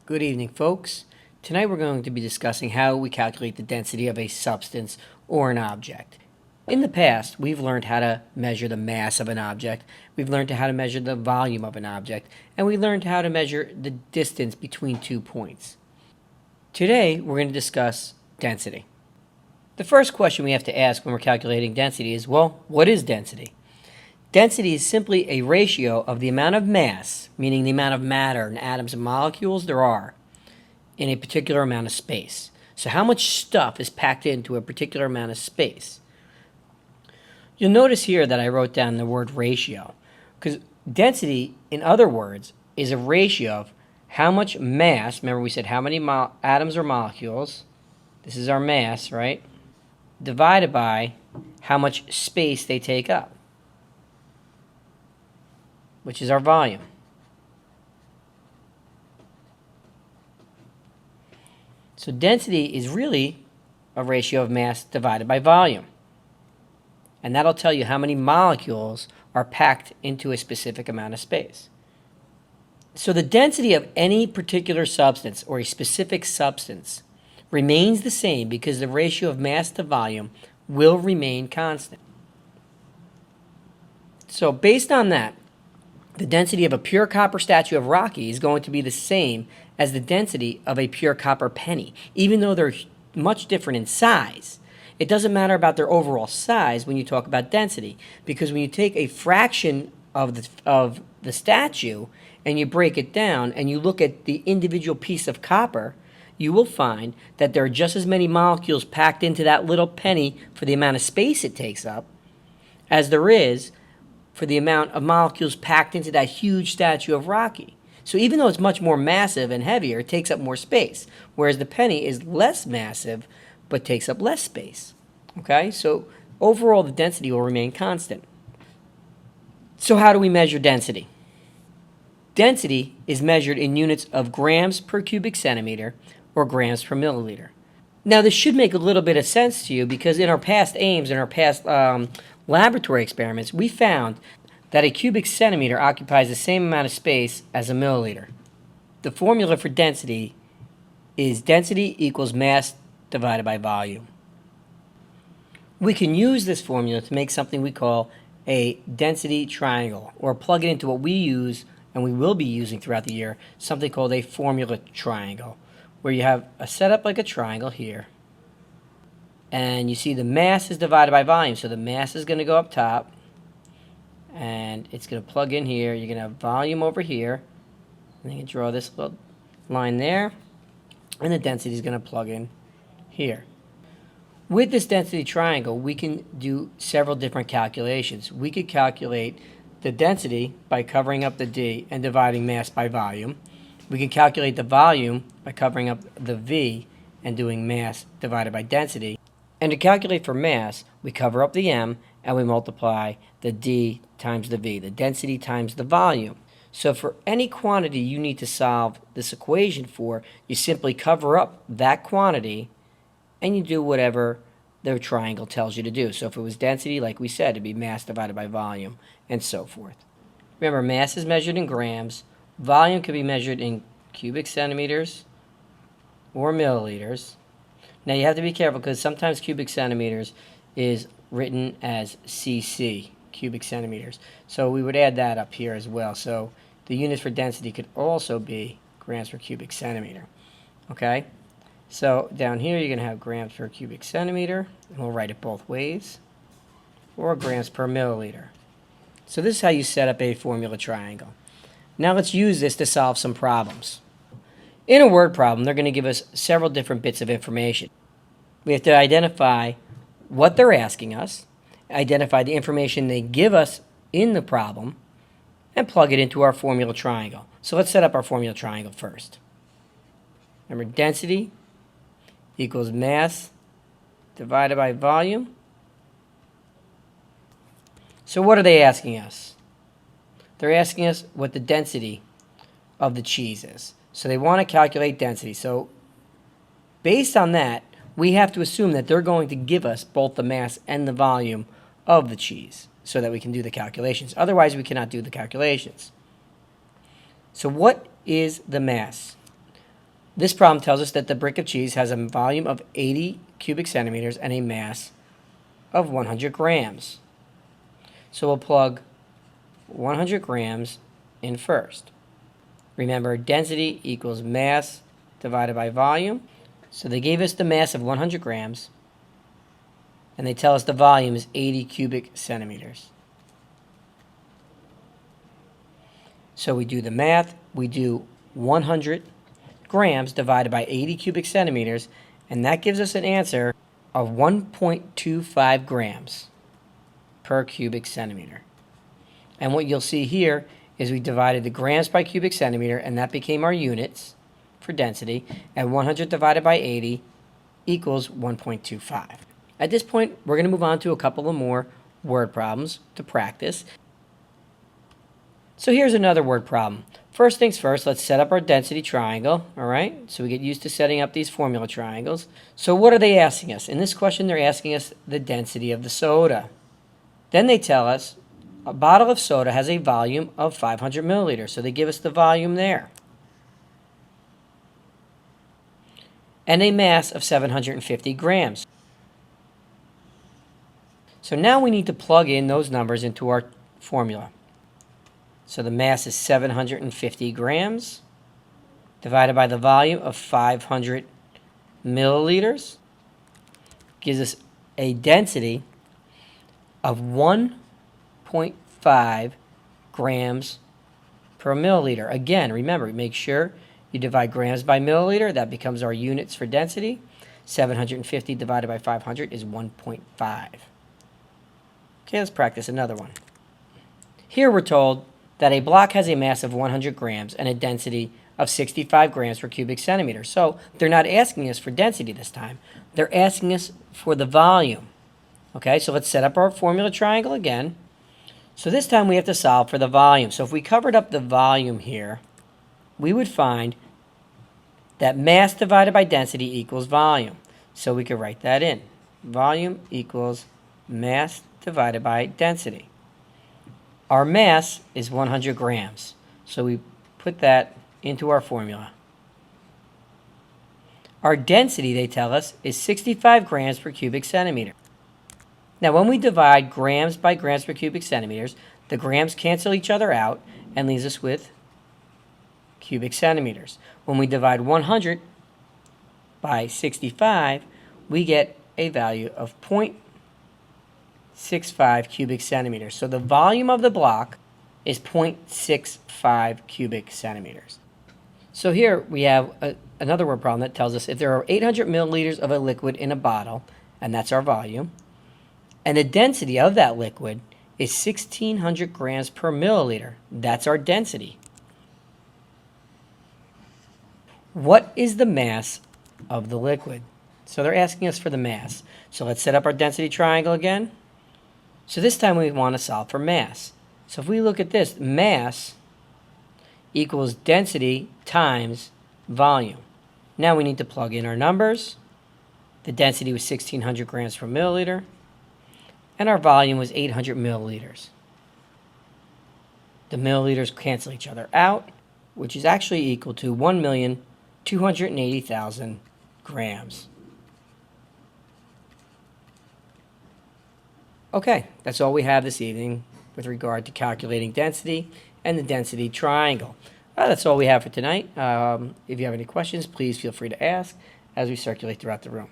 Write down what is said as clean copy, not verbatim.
Good evening, folks. Tonight we're going to be discussing how we calculate the density of a substance or an object. In the past, we've learned how to measure the mass of an object, we've learned how to measure the volume of an object, and we learned how to measure the distance between 2 points. Today, we're going to discuss density. The first question we have to ask when we're calculating density is, well, what is density? Density is simply a ratio of the amount of mass, meaning the amount of matter and atoms and molecules there are in a particular amount of space. So how much stuff is packed into a particular amount of space? You'll notice here that I wrote down the word ratio, because density, in other words, is a ratio of how much mass, remember we said how many atoms or molecules, this is our mass, right, divided by how much space they take up, which is our volume. So density is really a ratio of mass divided by volume. And that'll tell you how many molecules are packed into a specific amount of space. So the density of any particular substance or a specific substance remains the same because the ratio of mass to volume will remain constant. So based on that, the density of a pure copper statue of Rocky is going to be the same as the density of a pure copper penny, even though they're much different in size. It doesn't matter about their overall size when you talk about density, because when you take a fraction of the statue and you break it down and you look at the individual piece of copper, you will find that there are just as many molecules packed into that little penny for the amount of space it takes up as there is for the amount of molecules packed into that huge statue of Rocky. So even though it's much more massive and heavier, it takes up more space, whereas the penny is less massive but takes up less space. Okay, so overall the density will remain constant. So how do we measure density? Density is measured in units of grams per cubic centimeter or grams per milliliter. Now this should make a little bit of sense to you because in our past aims, in our past laboratory experiments, we found that a cubic centimeter occupies the same amount of space as a milliliter. The formula for density is density equals mass divided by volume. We can use this formula to make something we call a density triangle, or plug it into what we use and we will be using throughout the year, something called a formula triangle, where you have a setup like a triangle here, and you see the mass is divided by volume, so the mass is going to go up top, and it's going to plug in here. You're going to have volume over here, and you can draw this little line there, and the density is going to plug in here. With this density triangle, we can do several different calculations. We could calculate the density by covering up the D and dividing mass by volume. We can calculate the volume by covering up the V and doing mass divided by density. And to calculate for mass, we cover up the M and we multiply the D times the V, the density times the volume. So for any quantity you need to solve this equation for, you simply cover up that quantity and you do whatever the triangle tells you to do. So if it was density, like we said, it'd be mass divided by volume, and so forth. Remember, mass is measured in grams. Volume can be measured in cubic centimeters or milliliters. Now you have to be careful because sometimes cubic centimeters is written as cc, cubic centimeters. So we would add that up here as well. So the units for density could also be grams per cubic centimeter. Okay? So down here you're going to have grams per cubic centimeter, and we'll write it both ways, or grams per milliliter. So this is how you set up a formula triangle. Now let's use this to solve some problems. In a word problem, they're going to give us several different bits of information. We have to identify what they're asking us, identify the information they give us in the problem, and plug it into our formula triangle. So let's set up our formula triangle first. Remember, density equals mass divided by volume. So what are they asking us? They're asking us what the density of the cheese is. So they want to calculate density. So based on that, we have to assume that they're going to give us both the mass and the volume of the cheese so that we can do the calculations. Otherwise, we cannot do the calculations. So what is the mass? This problem tells us that the brick of cheese has a volume of 80 cubic centimeters and a mass of 100 grams. So we'll plug 100 grams in first. Remember, density equals mass divided by volume. So they gave us the mass of 100 grams, and they tell us the volume is 80 cubic centimeters. So we do the math. We do 100 grams divided by 80 cubic centimeters, and that gives us an answer of 1.25 grams per cubic centimeter. And what you'll see here is we divided the grams by cubic centimeter, and that became our units for density, and 100 divided by 80 equals 1.25. At this point, we're going to move on to a couple of more word problems to practice. So here's another word problem. First things first, let's set up our density triangle, all right? So we get used to setting up these formula triangles. So what are they asking us? In this question, they're asking us the density of the soda. Then they tell us a bottle of soda has a volume of 500 milliliters. So they give us the volume there. And a mass of 750 grams. So now we need to plug in those numbers into our formula. So the mass is 750 grams divided by the volume of 500 milliliters gives us a density of 1.5 grams per milliliter. Again, remember, make sure you divide grams by milliliter. That becomes our units for density. 750 divided by 500 is 1.5. Okay, let's practice another one. Here we're told that a block has a mass of 100 grams and a density of 65 grams per cubic centimeter. So they're not asking us for density this time. They're asking us for the volume. Okay, so let's set up our formula triangle again. So this time we have to solve for the volume. So if we covered up the volume here, we would find that mass divided by density equals volume. So we could write that in. Volume equals mass divided by density. Our mass is 100 grams, so we put that into our formula. Our density, they tell us, is 65 grams per cubic centimeter. Now, when we divide grams by grams per cubic centimeters, the grams cancel each other out and leaves us with cubic centimeters. When we divide 100 by 65, we get a value of 0.65 cubic centimeters. So the volume of the block is 0.65 cubic centimeters. So here we have another word problem that tells us if there are 800 milliliters of a liquid in a bottle, and that's our volume, and the density of that liquid is 1,600 grams per milliliter, that's our density. What is the mass of the liquid? So they're asking us for the mass. So let's set up our density triangle again. So this time we want to solve for mass. So if we look at this, mass equals density times volume. Now we need to plug in our numbers. The density was 1,600 grams per milliliter, and our volume was 800 milliliters. The milliliters cancel each other out, which is actually equal to 1,280,000 grams. Okay, that's all we have this evening with regard to calculating density and the density triangle. That's all we have for tonight. If you have any questions, please feel free to ask as we circulate throughout the room.